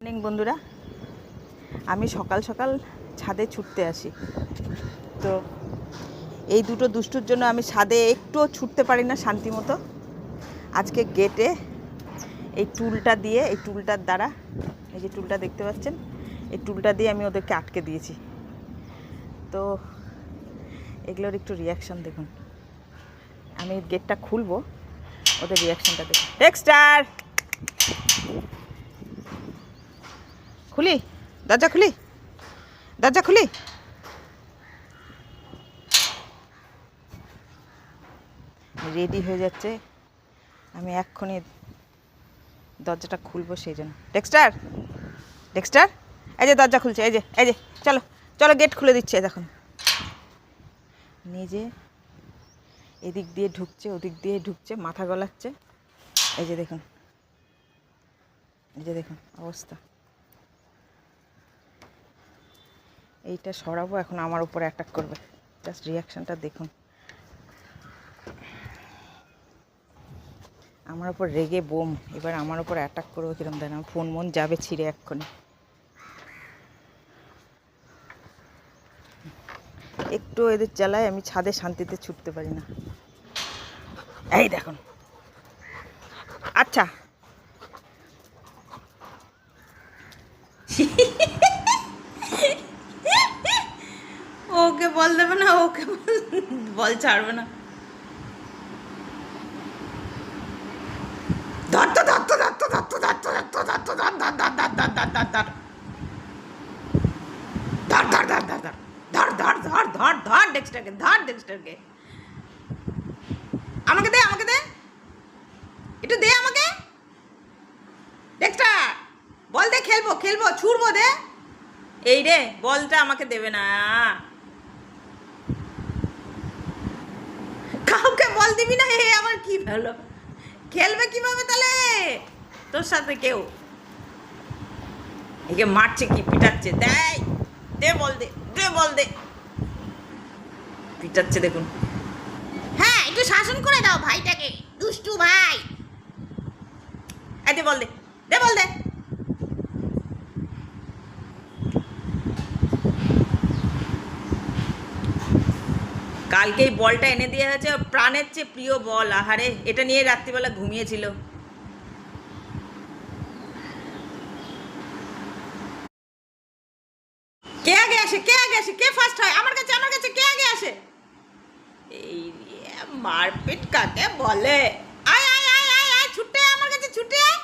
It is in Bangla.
মর্নিং বন্ধুরা, আমি সকাল সকাল ছাদে ছুটতে আসি। তো এই দুটো দুষ্টুর জন্য আমি ছাদে একটুও ছুটতে পারি না শান্তি মতো। আজকে গেটে এই টুলটার দ্বারা, এই যে টুলটা দেখতে পাচ্ছেন, এই টুলটা দিয়ে আমি ওদেরকে আটকে দিয়েছি। তো এগুলোর একটু রিয়াকশান দেখুন। আমি গেটটা খুলবো, ওদের রিয়াকশানটা দেখুন। ডেক্সটার, খুলি দরজা, খুলি। রেডি হয়ে যাচ্ছে, আমি এক্ষুনি দরজাটা খুলবো সেই জন্য। ডেক্সটার, এই যে দরজা খুলছে, এই যে চলো গেট খুলে দিচ্ছে। দেখুন নিজে এদিক দিয়ে ঢুকছে, ওদিক দিয়ে ঢুকছে, মাথা গলাচ্ছে। এই যে দেখুন অবস্থা। এইটা সরাবো, এখন আমার উপরে অ্যাটাক করবে। জাস্ট রিয়াকশানটা দেখুন। আমার উপর রেগে বোম, এবার আমার উপর অ্যাটাক করবো কিরম দেয় না, ফোন মন যাবে ছিঁড়ে এক্ষুনি। একটু এদের জ্বালায় আমি ছাদে শান্তিতে ছুটতে পারি না। এই দেখুন, আচ্ছা ওকে বল দেবে না, ওকে বল ছাড়বে না। ডেক্সটারকে আমাকে দে, একটু দে আমাকে। ডেক্সটার বল দে, খেলবো, ছুড়বো, দে। এই রে, বলটা আমাকে দেবে না। কাউকে বল দিবি না, হে আমার কি ভালো। খেলবে কিভাবে তাহলে তোর সাথে কেউ? একে মারছে কি পিটাচ্ছে, দে বল দে, পিটাচ্ছে দেখুন। হ্যাঁ, একটু শাসন করে দাও ভাইটাকে, দুষ্টু ভাই। দে বল দে। কালকে এই বলটা এনে দিয়ে হয়েছে, প্রাণের চেয়ে প্রিয় বল। আহারে, এটা নিয়ে রাত্রিবেলা ঘুমিয়েছিল। কে আগে আসে, কে ফার্স্ট হয়? আমার কাছে কে আগে আসে? এই মারপিট কাকে বলে? আয় ছুটে আমার কাছে, ছুটে আয়।